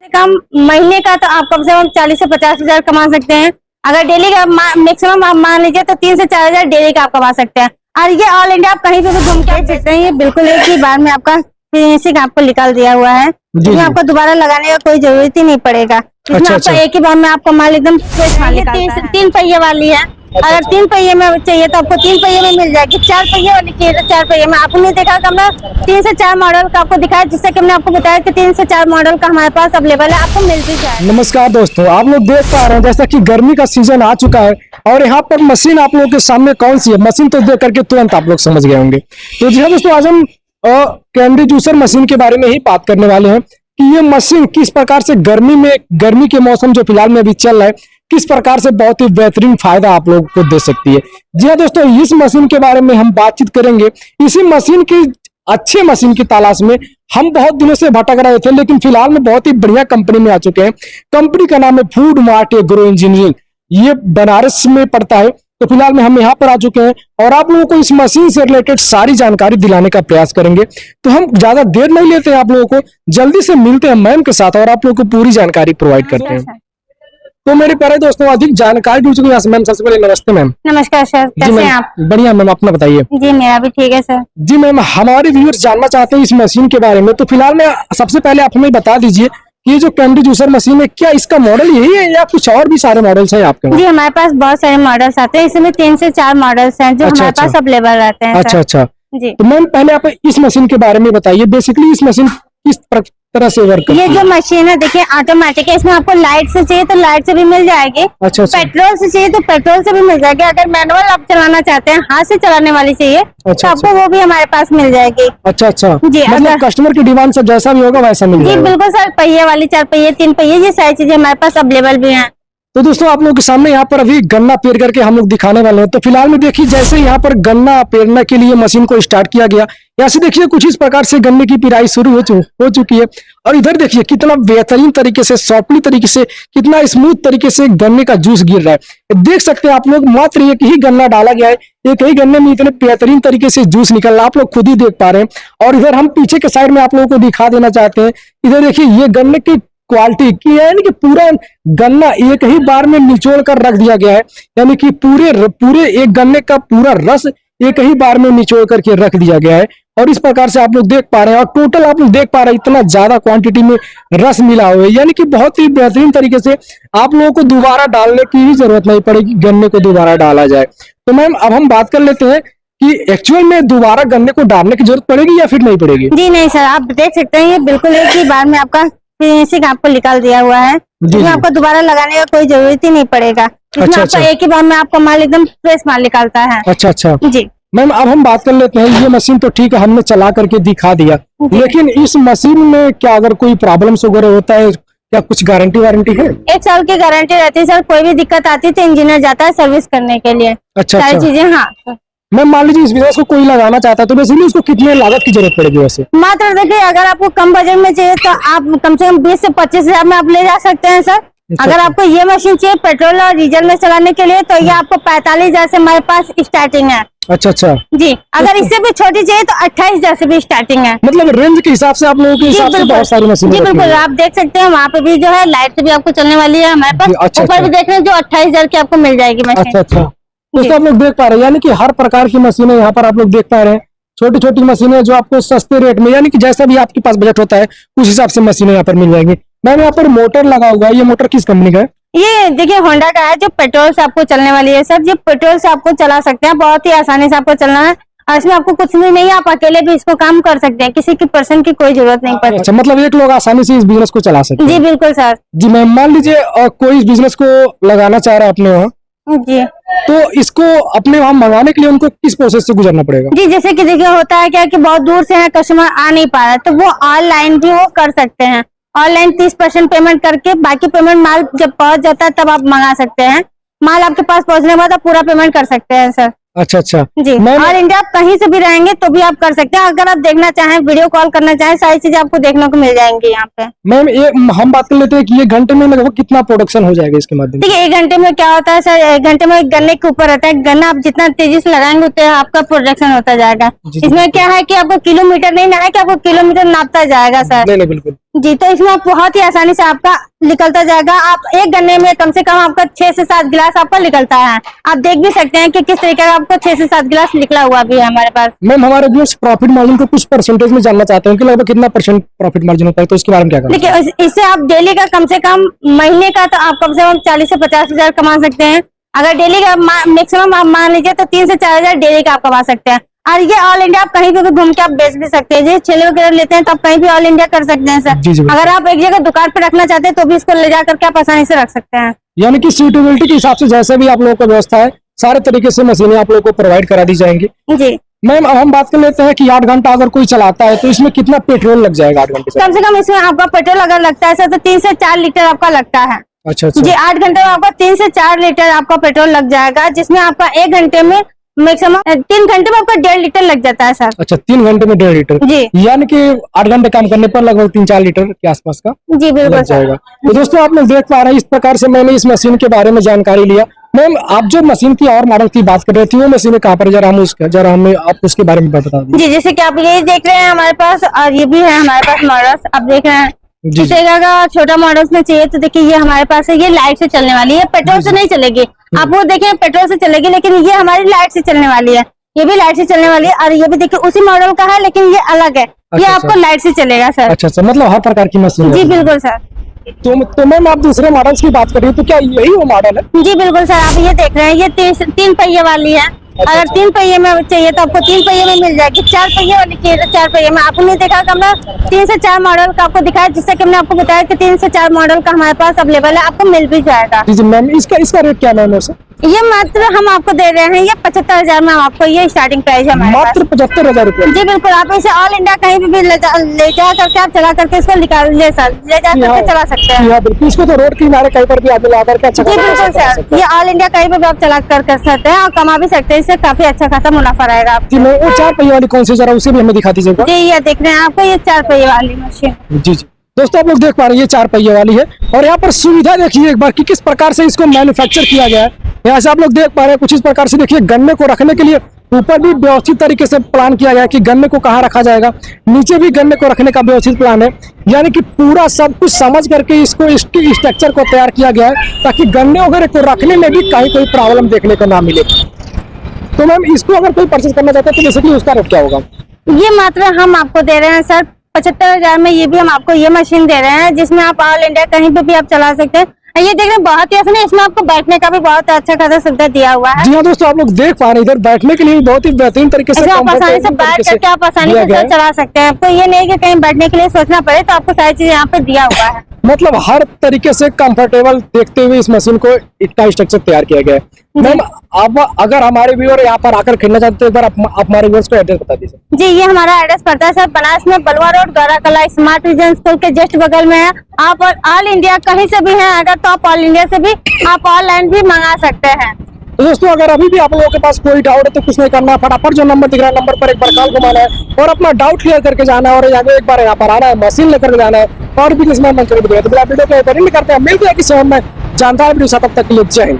कम महीने का तो आप कम से कम 40 से 50 हजार कमा सकते हैं। अगर डेली का मैक्सिमम आप मान लीजिए तो 3 से 4 हजार डेली का आप कमा सकते हैं। और ये ऑल इंडिया आप कहीं पे भी घूम के सकते हैं। ये बिल्कुल एक ही बार में आपका फिनिशिंग आपको निकाल दिया हुआ है, इसमें आपको दोबारा लगाने का कोई जरूरत ही नहीं पड़ेगा। इसमें आपको एक ही बार में आपको माल एकदम फ्रेश माल निकालता है। 3 पहिए वाली है, अगर 3 पहिए में चाहिए तो आपको 3 पहिए में मिल जाएगी। 4 पहिए वाली चाहिए तो 4 पहिए में। आपने देखा कि हमने 3 से 4 मॉडल का आपको दिखाया, जिससे कि हमने आपको बताया कि 3 से 4 मॉडल का हमारे पास अवेलेबल है, आपको मिल भी जाए। नमस्कार दोस्तों, आप लोग देख पा रहे हैं जैसा कि गर्मी का सीजन आ चुका है और यहाँ पर मशीन आप लोगों के सामने कौन सी है, मशीन तो देख करके तुरंत आप लोग समझ गए होंगे। तो जी हाँ दोस्तों, आज हम कैंडी जूसर मशीन के बारे में ही बात करने वाले हैं कि ये मशीन किस प्रकार से गर्मी के मौसम जो फिलहाल में अभी चल रहा है, किस प्रकार से बहुत ही बेहतरीन फायदा आप लोगों को दे सकती है। जी हाँ दोस्तों, इस मशीन के बारे में हम बातचीत करेंगे। इसी मशीन की अच्छे मशीन की तलाश में हम बहुत दिनों से भटक रहे थे, लेकिन फिलहाल में बहुत ही बढ़िया कंपनी में आ चुके हैं। कंपनी का नाम है फूड मार्ट एग्रो इंजीनियरिंग, ये बनारस में पड़ता है। तो फिलहाल में हम यहाँ पर आ चुके हैं और आप लोगों को इस मशीन से रिलेटेड सारी जानकारी दिलाने का प्रयास करेंगे। तो हम ज्यादा देर नहीं लेते हैं, आप लोगों को जल्दी से मिलते हैं मैम के साथ और आप लोगों को पूरी जानकारी प्रोवाइड करते हैं। तो मेरे प्यारे दोस्तों, अधिक जानकारी ढूंढ चुके हैं मैम। सबसे पहले नमस्ते मैम। नमस्कार सर, कैसे हैं आप? बढ़िया मैम, अपना बताइए। जी मेरा भी ठीक है सर। जी मैम, हमारे व्यूअर्स जानना चाहते हैं इस मशीन के बारे में, तो फिलहाल में सबसे पहले आप हमें बता दीजिए कि ये जो कैंडी जूसर मशीन है, क्या इसका मॉडल यही है या कुछ और भी सारे मॉडल्स हैं आपके पास? जी हमारे पास बहुत सारे मॉडल्स आते हैं, इसमें 3 से 4 मॉडल्स हैं जो हमारे पास अवेलेबल रहते हैं। अच्छा। जी तो मैम पहले आप इस मशीन के बारे में बताइए, बेसिकली इस मशीन किस तरह से वर्क करती है? ये जो मशीन है देखिए ऑटोमेटिक है, इसमें आपको लाइट से चाहिए तो लाइट से भी मिल जाएगी। अच्छा। पेट्रोल से चाहिए तो पेट्रोल से भी मिल जाएगी। अगर मैनुअल आप चलाना चाहते हैं, हाथ से चलाने वाली चाहिए तो आपको वो भी हमारे पास मिल जाएगी। अच्छा जी, मतलब कस्टमर की डिमांड से जैसा भी होगा वैसा मिल जाएगा। जी बिल्कुल सर, पहिए वाली, 4 पहिए, 3 पहिए, ये सारी चीजें हमारे पास अवेलेबल भी हैं। तो दोस्तों, आप लोगों के सामने यहाँ पर अभी गन्ना पेर करके हम लोग दिखाने वाले हैं। तो फिलहाल में देखिए, जैसे यहाँ पर गन्ना पेरने के लिए मशीन को स्टार्ट किया गया, यहाँ से देखिए कुछ इस प्रकार से गन्ने की पिराई शुरू हो चुकी है। और इधर देखिए कितना बेहतरीन तरीके से, सॉफ्टली तरीके से, कितना स्मूथ तरीके से गन्ने का जूस गिर रहा है। देख सकते हैं आप लोग, मात्र एक ही गन्ना डाला गया है, एक ही गन्ने में इतने बेहतरीन तरीके से जूस निकल रहा है, आप लोग खुद ही देख पा रहे हैं। और इधर हम पीछे के साइड में आप लोगों को दिखा देना चाहते हैं, इधर देखिए ये गन्ने की क्वालिटी की है, यानी कि पूरा गन्ना एक ही बार में निचोड़ कर रख दिया गया है, यानी कि पूरे एक गन्ने का पूरा रस एक ही बार में निचोड़ करके रख दिया गया है। और इस प्रकार से आप लोग देख पा रहे हैं, और टोटल आप लोग देख पा रहे हैं इतना ज्यादा क्वांटिटी में रस मिला हुआ है, यानी कि बहुत ही बेहतरीन तरीके से आप लोगों को दोबारा डालने की भी जरूरत नहीं पड़ेगी, गन्ने को दोबारा डाला जाए। तो मैम अब हम बात कर लेते हैं कि एक्चुअल में दोबारा गन्ने को डालने की जरूरत पड़ेगी या फिर नहीं पड़ेगी? जी नहीं सर, आप देख सकते हैं ये बिल्कुल एक ही बार में आपका फिनिशिंग आपको निकाल दिया हुआ है, इसमें आपको दोबारा लगाने का कोई जरूरत ही नहीं पड़ेगा। इसमें आपको एक ही बार में आपका माल एकदम फ्रेश माल निकालता है। अच्छा जी मैम, अब हम बात कर लेते हैं, ये मशीन तो ठीक है, हमने चला करके दिखा दिया, लेकिन इस मशीन में क्या अगर कोई प्रॉब्लम्स वगैरह होता है, क्या कुछ गारंटी वारंटी है? 1 साल की गारंटी रहती है सर। कोई भी दिक्कत आती है तो इंजीनियर जाता है सर्विस करने के लिए। सारी चीजें। हाँ मैम, मान लीजिए इस बिजनेस को कोई लगाना चाहता है तो बेसिकली उसको कितने लागत की जरूरत पड़ेगी वैसे? मात्र देखिए, अगर आपको कम बजट में चाहिए तो आप कम से कम 20 से 25 हजार में आप ले जा सकते हैं सर। अगर आपको ये मशीन चाहिए पेट्रोल और डीजल में चलाने के लिए तो ये आपको 45 हजार से हमारे पास स्टार्टिंग है। अच्छा जी, अगर इससे भी छोटी चाहिए तो 28 हजार से भी स्टार्टिंग है। मतलब रेंज के हिसाब से आप लोगों के हिसाब से बहुत सारी मशीन। जी बिल्कुल, आप देख सकते हैं वहाँ पे भी जो है लाइट से भी आपको चलने वाली है हमारे पास। ऊपर भी देख रहे हैं जो 28 हजार की आपको मिल जाएगी मशीन। अच्छा दोस्तों, आप लोग देख पा रहे हैं, यानी कि हर प्रकार की मशीनें यहाँ पर आप लोग देख पा रहे हैं। छोटी छोटी मशीनें जो आपको सस्ते रेट में, यानी कि जैसा भी आपके पास बजट होता है उस हिसाब से मशीनें यहाँ पर मिल जाएंगी। मैम यहाँ पर मोटर लगा हुआ है, ये मोटर किस कंपनी का है? ये देखिए होंडा का है, जो पेट्रोल से आपको चलने वाली है सर। ये पेट्रोल से आपको चला सकते हैं, बहुत ही आसानी से आपको चलना है। और इसमें आपको कुछ भी नहीं, आप अकेले भी इसको काम कर सकते हैं, किसी की पर्सन की कोई जरूरत नहीं पड़ती। अच्छा, मतलब एक लोग आसानी से इस बिजनेस को चला सकते हैं? जी बिल्कुल सर। जी मैम, मान लीजिए कोई इस बिजनेस को लगाना चाह रहा है अपने वहाँ, जी तो इसको अपने वहाँ मंगाने के लिए उनको किस प्रोसेस से गुजरना पड़ेगा? जी, जैसे कि देखिए होता है क्या कि बहुत दूर से है कस्टमर, आ नहीं पा रहा है, तो वो ऑनलाइन भी वो कर सकते हैं। ऑनलाइन 30% पेमेंट करके बाकी पेमेंट माल जब पहुंच जाता है तब आप मंगा सकते हैं। माल आपके पास पहुंचने के बाद आप पूरा पेमेंट कर सकते हैं सर। अच्छा जी, और इंडिया आप कहीं से भी रहेंगे तो भी आप कर सकते हैं। अगर आप देखना चाहें, वीडियो कॉल करना चाहें, सारी चीजें आपको देखने को मिल जाएंगी यहाँ पे। मैम ये हम बात कर लेते हैं कि ये घंटे में लगभग कितना प्रोडक्शन हो जाएगा इसके माध्यम से? देखिए 1 घंटे में क्या होता है सर, 1 घंटे में एक गन्ने के ऊपर रहता है। गन्ना आप जितना तेजी से लगाएंगे उतना आपका प्रोडक्शन होता जाएगा। इसमें क्या है कि आपको किलोमीटर नहीं ना है कि आपको किलोमीटर नापता जाएगा सर। नहीं बिल्कुल। जी, तो इसमें आप बहुत ही आसानी से आपका निकलता जाएगा। आप एक गन्ने में कम से कम आपका 6 से 7 गिलास आपका निकलता है। आप देख भी सकते हैं कि किस तरीके का आपको 6 से 7 गिलास निकला हुआ भी है हमारे पास। मैम हमारे व्यूअर्स प्रॉफिट मार्जिन को कुछ परसेंटेज में जानना चाहते हैं कि लगभग कितना परसेंट प्रॉफिट मार्जिन होता है, तो इसके बारे में क्या करें? देखिए, इससे आप डेली का कम से कम, महीने का तो आप कम से कम 40 से 50 हजार कमा सकते हैं। अगर डेली का मैक्सिमम आप मान लीजिए तो 3 से 4 हजार डेली का आप कमा सकते हैं। और ये ऑल इंडिया आप कहीं भी घूम के आप बेच भी सकते हैं। जैसे ठेले वगैरह लेते हैं तो आप कहीं भी ऑल इंडिया कर सकते हैं जी, सर। बिल्कुल। अगर आप एक जगह दुकान पे रखना चाहते हैं तो भी इसको ले जा करके आप आसानी से रख सकते हैं। यानी कि सूटेबिलिटी के हिसाब से जैसे भी आप लोगों का व्यवस्था है, सारे तरीके से मशीनें आप लोगों को प्रोवाइड करा दी जाएंगी। जी, मैम अब हम बात कर लेते हैं कि 8 घंटा अगर कोई चलाता है तो इसमें कितना पेट्रोल लग जाएगा 8 घंटे से? कम से कम इसमें आपका पेट्रोल अगर लगता है सर तो 3 से 4 लीटर आपका लगता है। अच्छा अच्छा। जी, 8 घंटे में आपका 3 से 4 लीटर आपका पेट्रोल लग जाएगा, जिसमें आपका 1 घंटे में मैक्सिमम 3 घंटे में आपका 1.5 लीटर लग जाता है सर। अच्छा, 3 घंटे में 1.5 लीटर। जी यानी कि 8 घंटे काम करने पर लगभग 3-4 लीटर के आसपास का जी, बिल्कुल लग सर। जाएगा। तो दोस्तों आप लोग देख पा रहे हैं, इस प्रकार से मैंने इस मशीन के बारे में जानकारी लिया। मैम आप जो मशीन की और मॉडल की बात कर रहे थे, वो मशीनें कहाँ पर, जरा हमें आप उसके बारे में बता दीजिए। जी, जैसे कि आप ये देख रहे हैं हमारे पास, और ये भी है हमारे पास मॉडल्स आप देख रहे हैं। जी। इस तरह का छोटा मॉडल्स में चाहिए तो देखिए ये हमारे पास है। ये लाइट से चलने वाली है, पेट्रोल से नहीं चलेगी। आप वो देखिए पेट्रोल से चलेगी, लेकिन ये हमारी लाइट से चलने वाली है। ये भी लाइट से चलने वाली है, और ये भी देखिए उसी मॉडल का है, लेकिन ये अलग है। ये अच्छा, आपको लाइट से चलेगा सर। अच्छा अच्छा, मतलब हर प्रकार की मशीन जी है। बिल्कुल सर। तो मैम आप दूसरे मॉडल्स की बात कर रही हो, तो क्या यही वो मॉडल है? जी बिल्कुल सर, आप ये देख रहे हैं, ये 3 पहिए वाली है। अगर 3 पहिए में चाहिए तो आपको 3 पहिए में मिल जाएगी। 4 पहिए वाली चाहिए तो 4 पहिए में। आपने देखा कि हमने 3 से 4 मॉडल का आपको दिखाया, जिससे कि हमने आपको बताया कि 3 से 4 मॉडल का हमारे पास अवेलेबल है, आपको मिल भी जाएगा। जी जी मैम, इसका रेट क्या मैम वैसे? ये मात्र हम आपको दे रहे हैं, ये 75,000 में आपको ये स्टार्टिंग प्राइस है हमारे पास। मात्र 75,000 रुपए। जी बिल्कुल, आप इसे ऑल इंडिया कहीं भी ले जा करके आप चला करके इसको ले जा करके चला सकते हैं। हाँ बिल्कुल, इसको तो रोड के किनारे कहीं पर भी आदमी ला करके अच्छा जी खासा बिल्कुल पैसा कमा सर, सकता है। ये ऑल इंडिया कहीं पे भी आप चला कर सकते हैं और कमा भी सकते हैं। इससे काफी अच्छा खासा मुनाफा रहेगा आपको। जी मैम, वो 4 पहिए वाली कौन सी, जरा उसे भी हमें दिखा दीजिएगा। जी, ये देख रहे हैं आपको, ये 4 पहिए वाली मशीन। जी जी दोस्तों, आप लोग देख पा रहे हैं, ये 4 पहिए वाली है। और यहाँ पर सुविधा देखिए एक बार कि किस प्रकार से इसको मैन्युफैक्चर किया गया है। यहाँ से आप लोग देख पा रहे हैं, कुछ इस प्रकार से देखिए, गन्ने को रखने के लिए ऊपर भी व्यवस्थित तरीके से प्लान किया गया है कि गन्ने को कहाँ रखा जाएगा, नीचे भी गन्ने को रखने का व्यवस्थित प्लान है। यानी कि पूरा सब कुछ समझ करके इसको इसकी स्ट्रक्चर को तैयार किया गया है, ताकि गन्ने वगैरह को रखने में भी कहीं कोई प्रॉब्लम देखने को ना मिले। तो मैम इसको अगर कोई परचेज करना चाहता है तो बेसिकली उसका रेट क्या होगा? ये मात्र हम आपको दे रहे हैं सर 75,000 में। ये भी हम आपको ये मशीन दे रहे हैं, जिसमें आप ऑल इंडिया कहीं पे भी आप चला सकते हैं। ये देख रहे हैं, बहुत ही आसान है। इसमें आपको बैठने का भी बहुत अच्छा खासा सुविधा दिया हुआ है। जी हाँ दोस्तों, आप लोग देख पा रहे हैं, इधर बैठने के लिए बहुत ही बेहतरीन तरीके से, आप आसानी से comfortable बैठ तरीके करके आप आसानी दिया से गया है। चला सकते हैं। आपको ये नहीं कि कहीं बैठने के लिए सोचना पड़े, तो आपको सारी चीज यहाँ पे दिया हुआ है। मतलब हर तरीके से कंफर्टेबल देखते हुए इस मशीन को इतना स्ट्रक्चर तैयार किया गया है। मैम आप अगर हमारे व्यूअर यहाँ पर आकर खरीदना चाहते हैं, एक बार आप हमारे व्यूअर्स को एड्रेस बता दीजिए। जी, ये हमारा एड्रेस पड़ता है सर बनारस में, बलवा रोड, गौरा कला स्मार्ट विजन स्कूल के जस्ट बगल में है। आप ऑल इंडिया कहीं से भी हैं अगर, तो आप ऑल इंडिया से भी आप ऑनलाइन भी मंगा सकते हैं। तो दोस्तों अगर अभी भी आप लोगों के पास कोई डाउट है तो कुछ नहीं करना, फटाफट जो नंबर दिख रहा है, नंबर पर एक बार कॉल घुमाना है और अपना डाउट क्लियर करके जाना है, और एक बार यहाँ पर आना है, मशीन लेकर के जाना है और बिजनेसमैन बनकर भी। तो वीडियो को करते हैं, मिलते हैं किसी और में जानदार वीडियो। तब तक के लिए जय हिंद।